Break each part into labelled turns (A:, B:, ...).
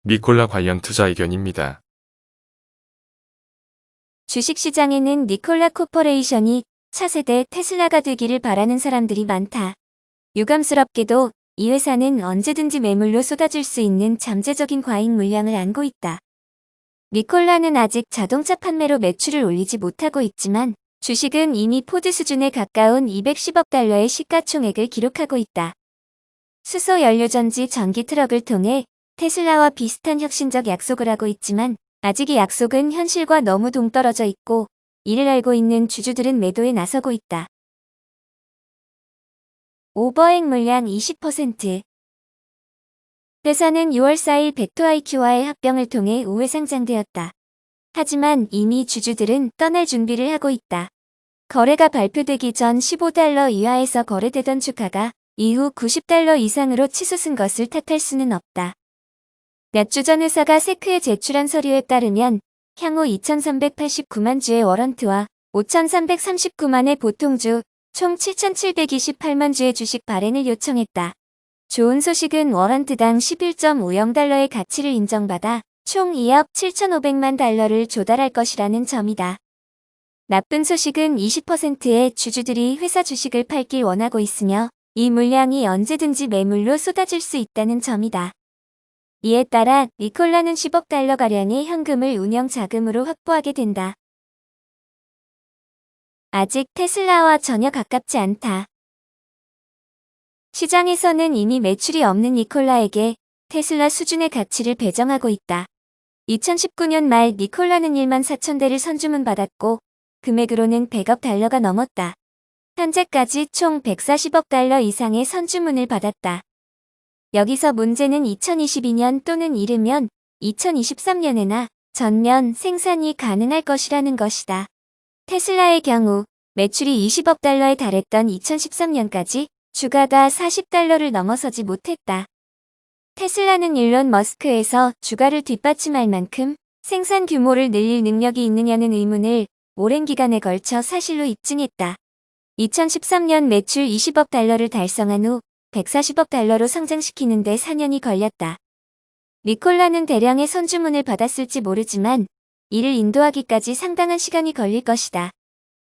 A: 니콜라 관련 투자 의견입니다.
B: 주식시장에는 니콜라 코퍼레이션이 차세대 테슬라가 되기를 바라는 사람들이 많다. 유감스럽게도 이 회사는 언제든지 매물로 쏟아질 수 있는 잠재적인 과잉 물량을 안고 있다. 니콜라는 아직 자동차 판매로 매출을 올리지 못하고 있지만 주식은 이미 포드 수준에 가까운 210억 달러의 시가총액을 기록하고 있다. 수소 연료전지 전기 트럭을 통해 테슬라와 비슷한 혁신적 약속을 하고 있지만 아직 이 약속은 현실과 너무 동떨어져 있고 이를 알고 있는 주주들은 매도에 나서고 있다. 오버행 물량 20%. 회사는 6월 4일 벡터IQ와의 합병을 통해 우회 상장되었다. 하지만 이미 주주들은 떠날 준비를 하고 있다. 거래가 발표되기 전 $15 이하에서 거래되던 주가가 이후 $90 이상으로 치솟은 것을 탓할 수는 없다. 몇 주 전 회사가 세크에 제출한 서류에 따르면 향후 2,389만 주의 워런트와 5,339만의 보통주, 총 7,728만 주의 주식 발행을 요청했다. 좋은 소식은 워런트당 11.50달러의 가치를 인정받아 총 2억 7,500만 달러를 조달할 것이라는 점이다. 나쁜 소식은 20%의 주주들이 회사 주식을 팔길 원하고 있으며 이 물량이 언제든지 매물로 쏟아질 수 있다는 점이다. 이에 따라 니콜라는 10억 달러가량의 현금을 운영 자금으로 확보하게 된다. 아직 테슬라와 전혀 가깝지 않다. 시장에서는 이미 매출이 없는 니콜라에게 테슬라 수준의 가치를 배정하고 있다. 2019년 말 니콜라는 1만 4천 대를 선주문 받았고 금액으로는 100억 달러가 넘었다. 현재까지 총 140억 달러 이상의 선주문을 받았다. 여기서 문제는 2022년 또는 이르면 2023년에나 전면 생산이 가능할 것이라는 것이다. 테슬라의 경우 매출이 20억 달러에 달했던 2013년까지 주가가 40달러를 넘어서지 못했다. 테슬라는 일론 머스크에서 주가를 뒷받침할 만큼 생산 규모를 늘릴 능력이 있느냐는 의문을 오랜 기간에 걸쳐 사실로 입증했다. 2013년 매출 20억 달러를 달성한 후 140억 달러로 성장시키는 데 4년이 걸렸다. 니콜라는 대량의 선주문을 받았을지 모르지만 이를 인도하기까지 상당한 시간이 걸릴 것이다.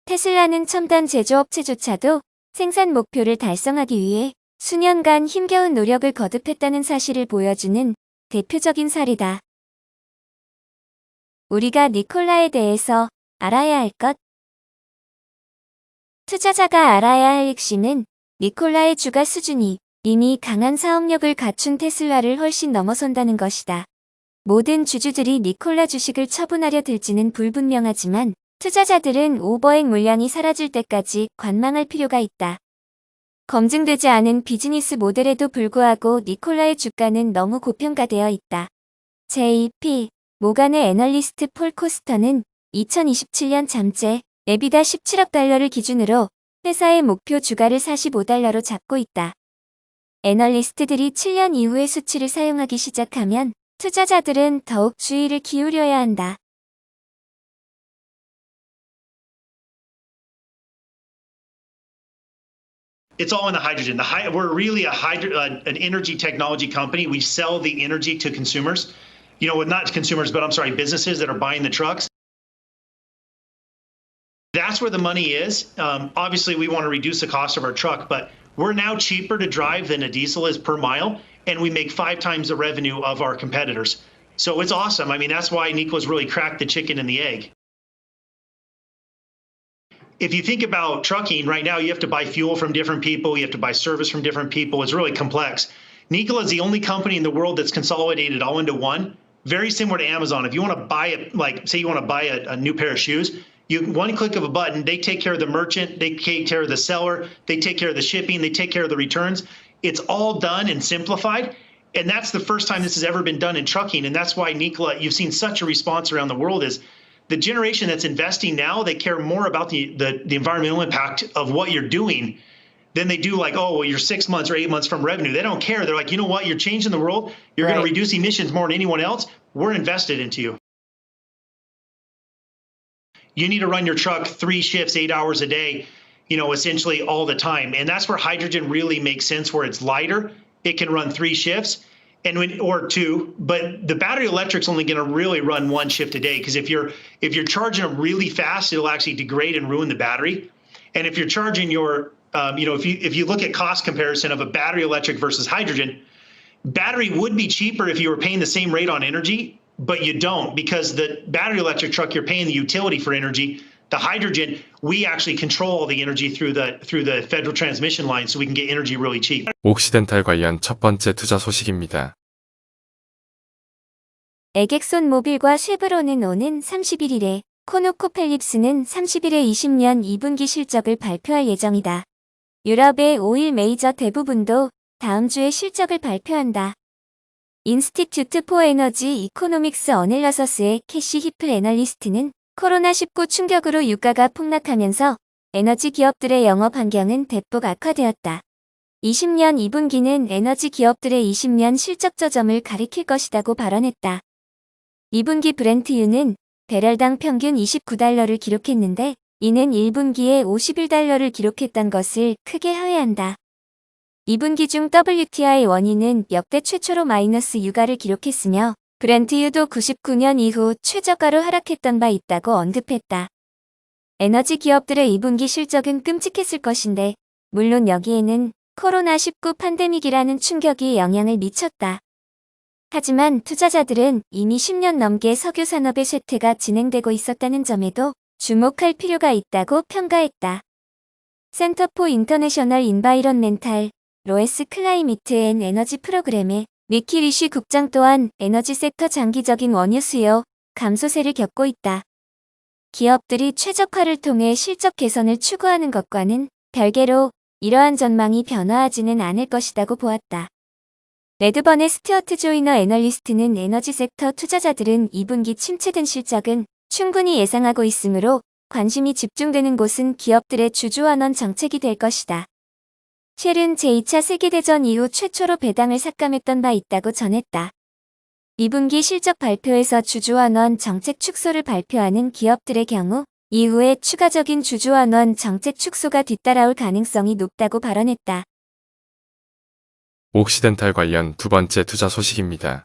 B: 테슬라는 첨단 제조업체조차도 생산 목표를 달성하기 위해 수년간 힘겨운 노력을 거듭했다는 사실을 보여주는 대표적인 사례다. 우리가 니콜라에 대해서 알아야 할 것. 투자자가 알아야 할 핵심은 니콜라의 주가 수준이 이미 강한 사업력을 갖춘 테슬라를 훨씬 넘어선다는 것이다. 모든 주주들이 니콜라 주식을 처분하려 들지는 불분명하지만 투자자들은 오버행 물량이 사라질 때까지 관망할 필요가 있다. 검증되지 않은 비즈니스 모델에도 불구하고 니콜라의 주가는 너무 고평가되어 있다. JP 모간의 애널리스트 폴 코스터는 2027년 잠재 에비다 17억 달러를 기준으로 회사의 목표 주가를 45달러로 잡고 있다. 애널리스트들이 7년 이후의 수치를 사용하기 시작하면 투자자들은 더욱 주의를 기울여야 한다.
C: It's all in the hydrogen. We're really an energy technology company. We sell the energy to consumers. Not consumers, but I'm sorry, businesses that are buying the trucks. That's where the money is. Obviously, we want to reduce the cost of our truck, but we're now cheaper to drive than a diesel is per mile, and we make 5 times the revenue of our competitors. So it's awesome. I mean, that's why Nikola's really cracked the chicken and the egg. If you think about trucking right now, you have to buy fuel from different people. You have to buy service from different people. It's really complex. Nikola is the only company in the world that's consolidated all into one. Very similar to Amazon. If you want to buy it, like say you want to buy a new pair of shoes, one click of a button, they take care of the merchant, they take care of the seller, they take care of the shipping, they take care of the returns. It's all done and simplified. And that's the first time this has ever been done in trucking. And that's why Nikola, you've seen such a response around the world is the generation that's investing now, they care more about the environmental impact of what you're doing than they do like, oh, well, you're 6 months or 8 months from revenue. They don't care. They're like, you know what? You're changing the world. You're going to reduce emissions more than anyone else. We're invested into you. You need to run your truck 3 shifts, 8 hours a day, essentially all the time. And that's where hydrogen really makes sense, where it's lighter. It can run 3 shifts. or two, but the battery electric's only going to really run one shift a day, because if you're charging them really fast, it'll actually degrade and ruin the battery. And if you're charging your if you look at cost comparison of a battery electric versus hydrogen, battery would be cheaper if you were paying the same rate on energy, but you don't, because the battery electric truck, you're paying the utility for energy. The hydrogen, we actually control all the energy through the federal transmission line, so we can get energy really cheap.
A: 옥시덴탈 관련 첫 번째 투자 소식입니다.
B: 에객손 모빌과 쉐브론은 오는 31일에, 코노코펠립스는 30일에 20년 2분기 실적을 발표할 예정이다. 유럽의 오일 메이저 대부분도 다음 주에 실적을 발표한다. 인스티튜트 포 에너지 이코노믹스 어널러서스의 캐시 히플 애널리스트는 코로나19 충격으로 유가가 폭락하면서 에너지 기업들의 영업 환경은 대폭 악화되었다. 20년 2분기는 에너지 기업들의 20년 실적 저점을 가리킬 것이라고 발언했다. 2분기 브렌트유는 배럴당 평균 29달러를 기록했는데, 이는 1분기에 51달러를 기록했던 것을 크게 하회한다. 2분기 중 WTI 원유는 역대 최초로 마이너스 유가를 기록했으며, 브렌트유도 99년 이후 최저가로 하락했던 바 있다고 언급했다. 에너지 기업들의 2분기 실적은 끔찍했을 것인데, 물론 여기에는 코로나19 팬데믹이라는 충격이 영향을 미쳤다. 하지만 투자자들은 이미 10년 넘게 석유 산업의 쇠퇴가 진행되고 있었다는 점에도 주목할 필요가 있다고 평가했다. 센터 포 인터내셔널 인바이런멘탈 로에스 클라이미트 앤 에너지 프로그램의 니키 리쉬 국장 또한 에너지 섹터 장기적인 원유 수요 감소세를 겪고 있다. 기업들이 최적화를 통해 실적 개선을 추구하는 것과는 별개로 이러한 전망이 변화하지는 않을 것이라고 보았다. 레드번의 스튜어트 조이너 애널리스트는 에너지 섹터 투자자들은 2분기 침체된 실적은 충분히 예상하고 있으므로 관심이 집중되는 곳은 기업들의 주주환원 정책이 될 것이다. 쉘은 제2차 세계대전 이후 최초로 배당을 삭감했던 바 있다고 전했다. 2분기 실적 발표에서 주주환원 정책 축소를 발표하는 기업들의 경우 이후에 추가적인 주주환원 정책 축소가 뒤따라올 가능성이 높다고 발언했다.
A: 옥시덴탈 관련 두 번째 투자 소식입니다.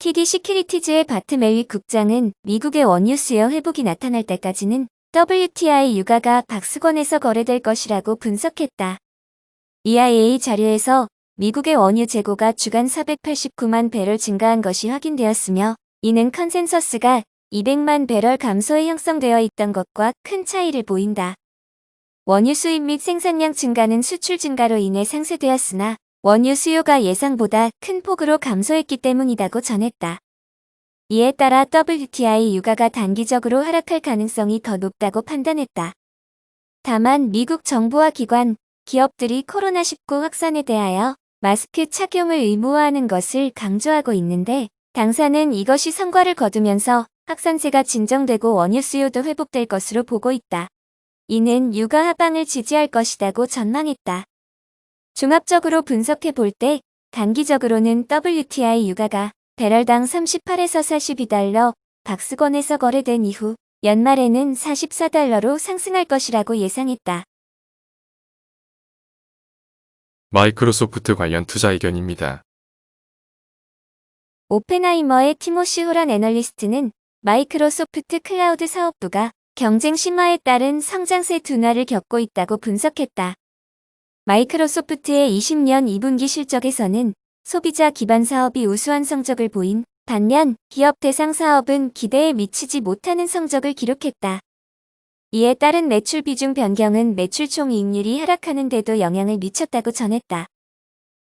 B: TD 시큐리티즈의 바트 멜릭 국장은 미국의 원유 수요 회복이 나타날 때까지는 WTI 유가가 박스권에서 거래될 것이라고 분석했다. EIA 자료에서 미국의 원유 재고가 주간 489만 배럴 증가한 것이 확인되었으며, 이는 컨센서스가 200만 배럴 감소에 형성되어 있던 것과 큰 차이를 보인다. 원유 수입 및 생산량 증가는 수출 증가로 인해 상쇄되었으나 원유 수요가 예상보다 큰 폭으로 감소했기 때문이라고 전했다. 이에 따라 WTI 유가가 단기적으로 하락할 가능성이 더 높다고 판단했다. 다만 미국 정부와 기관, 기업들이 코로나19 확산에 대하여 마스크 착용을 의무화하는 것을 강조하고 있는데, 당사는 이것이 성과를 거두면서 확산세가 진정되고 원유 수요도 회복될 것으로 보고 있다. 이는 유가 하방을 지지할 것이라고 전망했다. 종합적으로 분석해 볼 때 단기적으로는 WTI 유가가 배럴당 38에서 42달러 박스권에서 거래된 이후 연말에는 44달러로 상승할 것이라고 예상했다.
A: 마이크로소프트 관련 투자 의견입니다.
B: 오펜하이머의 티모시 호란 애널리스트는 마이크로소프트 클라우드 사업부가 경쟁 심화에 따른 성장세 둔화를 겪고 있다고 분석했다. 마이크로소프트의 20년 2분기 실적에서는 소비자 기반 사업이 우수한 성적을 보인 반면 기업 대상 사업은 기대에 미치지 못하는 성적을 기록했다. 이에 따른 매출 비중 변경은 매출 총이익률이 하락하는 데도 영향을 미쳤다고 전했다.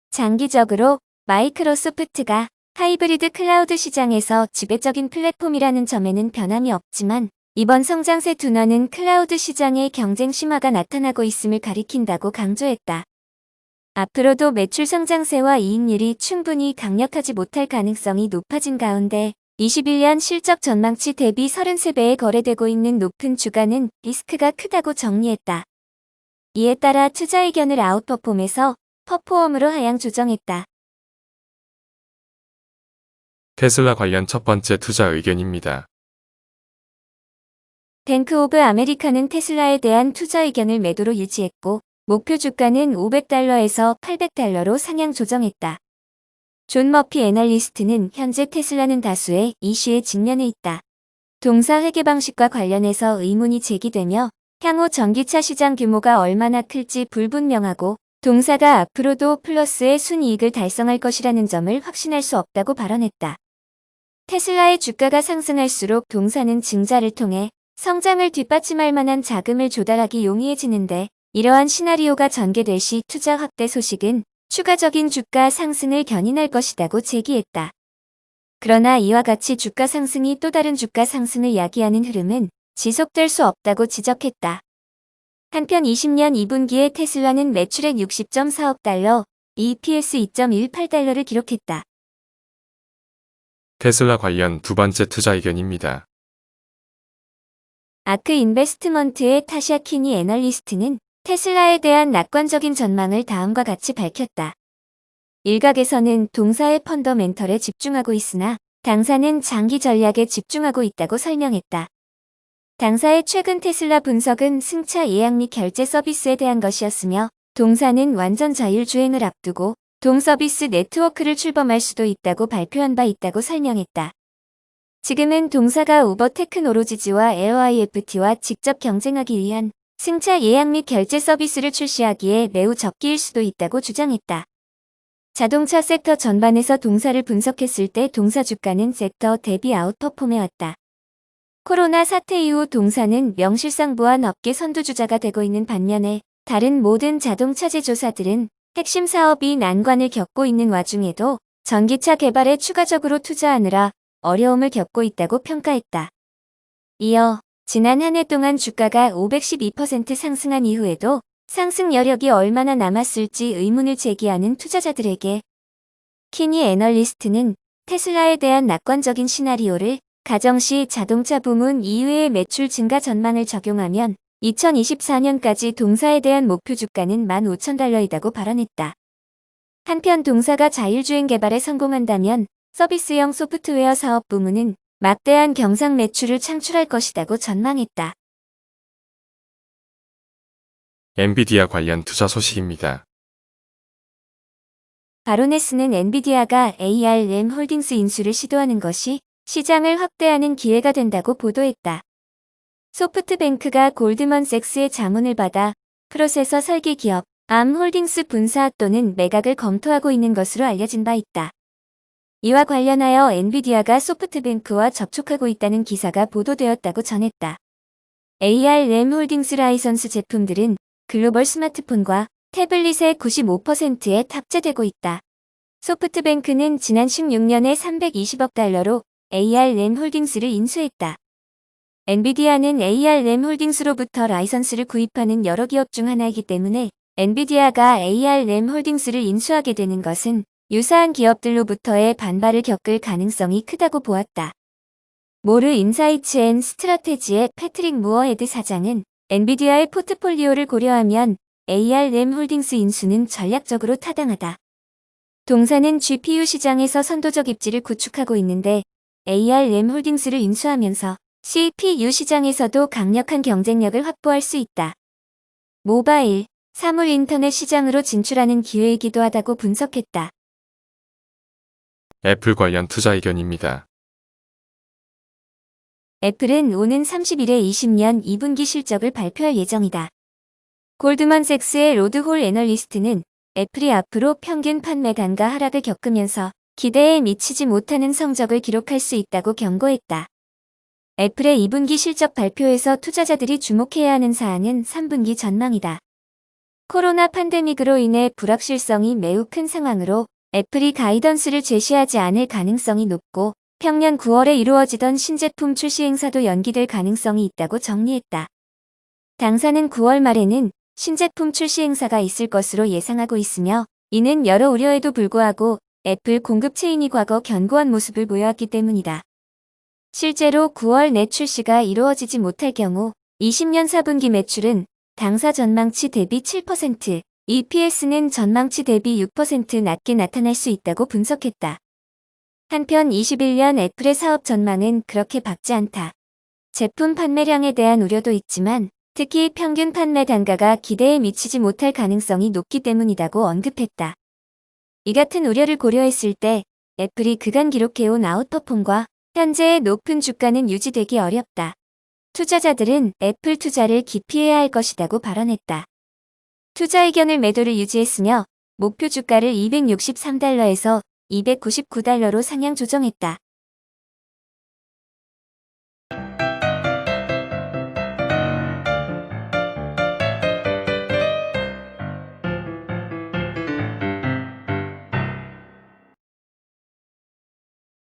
B: 장기적으로 마이크로소프트가 하이브리드 클라우드 시장에서 지배적인 플랫폼이라는 점에는 변함이 없지만, 이번 성장세 둔화는 클라우드 시장의 경쟁 심화가 나타나고 있음을 가리킨다고 강조했다. 앞으로도 매출 성장세와 이익률이 충분히 강력하지 못할 가능성이 높아진 가운데 21년 실적 전망치 대비 33배에 거래되고 있는 높은 주가는 리스크가 크다고 정리했다. 이에 따라 투자 의견을 아웃퍼폼에서 퍼포엄으로 하향 조정했다.
A: 테슬라 관련 첫 번째 투자 의견입니다.
B: 뱅크 오브 아메리카는 테슬라에 대한 투자 의견을 매도로 유지했고, 목표 주가는 $500에서 $800로 상향 조정했다. 존 머피 애널리스트는 현재 테슬라는 다수의 이슈에 직면해 있다. 동사 회계 방식과 관련해서 의문이 제기되며 향후 전기차 시장 규모가 얼마나 클지 불분명하고 동사가 앞으로도 플러스의 순이익을 달성할 것이라는 점을 확신할 수 없다고 발언했다. 테슬라의 주가가 상승할수록 동사는 증자를 통해 성장을 뒷받침할 만한 자금을 조달하기 용이해지는데 이러한 시나리오가 전개될 시 투자 확대 소식은 추가적인 주가 상승을 견인할 것이라고 제기했다. 그러나 이와 같이 주가 상승이 또 다른 주가 상승을 야기하는 흐름은 지속될 수 없다고 지적했다. 한편 20년 2분기에 테슬라는 매출액 60.4억 달러, EPS 2.18달러를 기록했다.
A: 테슬라 관련 두 번째 투자 의견입니다.
B: 아크 인베스트먼트의 타샤 키니 애널리스트는 테슬라에 대한 낙관적인 전망을 다음과 같이 밝혔다. 일각에서는 동사의 펀더멘털에 집중하고 있으나 당사는 장기 전략에 집중하고 있다고 설명했다. 당사의 최근 테슬라 분석은 승차 예약 및 결제 서비스에 대한 것이었으며 동사는 완전 자율주행을 앞두고 동서비스 네트워크를 출범할 수도 있다고 발표한 바 있다고 설명했다. 지금은 동사가 우버 테크노로지즈와 LYFT와 직접 경쟁하기 위한 승차 예약 및 결제 서비스를 출시하기에 매우 적기일 수도 있다고 주장했다. 자동차 섹터 전반에서 동사를 분석했을 때 동사 주가는 섹터 대비 아웃퍼폼해왔다. 코로나 사태 이후 동사는 명실상부한 업계 선두주자가 되고 있는 반면에 다른 모든 자동차 제조사들은 핵심 사업이 난관을 겪고 있는 와중에도 전기차 개발에 추가적으로 투자하느라 어려움을 겪고 있다고 평가했다. 이어 지난 한 해 동안 주가가 512% 상승한 이후에도 상승 여력이 얼마나 남았을지 의문을 제기하는 투자자들에게 키니 애널리스트는 테슬라에 대한 낙관적인 시나리오를 가정시 자동차 부문 이외의 매출 증가 전망을 적용하면 2024년까지 동사에 대한 목표 주가는 15,000달러이다고 발언했다. 한편 동사가 자율주행 개발에 성공한다면 서비스형 소프트웨어 사업 부문은 막대한 경상 매출을 창출할 것이라고 전망했다.
A: 엔비디아 관련 투자 소식입니다.
B: 바로네스는 엔비디아가 ARM 홀딩스 인수를 시도하는 것이 시장을 확대하는 기회가 된다고 보도했다. 소프트뱅크가 골드먼색스의 자문을 받아 프로세서 설계 기업 암홀딩스 분사 또는 매각을 검토하고 있는 것으로 알려진 바 있다. 이와 관련하여 엔비디아가 소프트뱅크와 접촉하고 있다는 기사가 보도되었다고 전했다. ARM 홀딩스 라이선스 제품들은 글로벌 스마트폰과 태블릿의 95%에 탑재되고 있다. 소프트뱅크는 지난 16년에 320억 달러로 ARM 홀딩스를 인수했다. 엔비디아는 ARM 홀딩스로부터 라이선스를 구입하는 여러 기업 중 하나이기 때문에 엔비디아가 ARM 홀딩스를 인수하게 되는 것은 유사한 기업들로부터의 반발을 겪을 가능성이 크다고 보았다. 모르 인사이츠 앤 스트라테지의 패트릭 무어헤드 사장은 엔비디아의 포트폴리오를 고려하면 ARM 홀딩스 인수는 전략적으로 타당하다. 동사는 GPU 시장에서 선도적 입지를 구축하고 있는데 ARM 홀딩스를 인수하면서 CPU 시장에서도 강력한 경쟁력을 확보할 수 있다. 모바일, 사물 인터넷 시장으로 진출하는 기회이기도 하다고 분석했다.
A: 애플 관련 투자 의견입니다.
B: 애플은 오는 30일에 20년 2분기 실적을 발표할 예정이다. 골드만색스의 로드홀 애널리스트는 애플이 앞으로 평균 판매 단가 하락을 겪으면서 기대에 미치지 못하는 성적을 기록할 수 있다고 경고했다. 애플의 2분기 실적 발표에서 투자자들이 주목해야 하는 사항은 3분기 전망이다. 코로나 팬데믹으로 인해 불확실성이 매우 큰 상황으로 애플이 가이던스를 제시하지 않을 가능성이 높고 평년 9월에 이루어지던 신제품 출시 행사도 연기될 가능성이 있다고 정리했다. 당사는 9월 말에는 신제품 출시 행사가 있을 것으로 예상하고 있으며 이는 여러 우려에도 불구하고 애플 공급 체인이 과거 견고한 모습을 보여왔기 때문이다. 실제로 9월 내 출시가 이루어지지 못할 경우 20년 4분기 매출은 당사 전망치 대비 7%, EPS는 전망치 대비 6% 낮게 나타날 수 있다고 분석했다. 한편 21년 애플의 사업 전망은 그렇게 밝지 않다. 제품 판매량에 대한 우려도 있지만 특히 평균 판매 단가가 기대에 미치지 못할 가능성이 높기 때문이라고 언급했다. 이 같은 우려를 고려했을 때 애플이 그간 기록해온 아웃퍼폼과 현재의 높은 주가는 유지되기 어렵다. 투자자들은 애플 투자를 기피해야 할 것이라고 발언했다. 투자 의견을 매도를 유지했으며 목표 주가를 $263에서 $299로 상향 조정했다.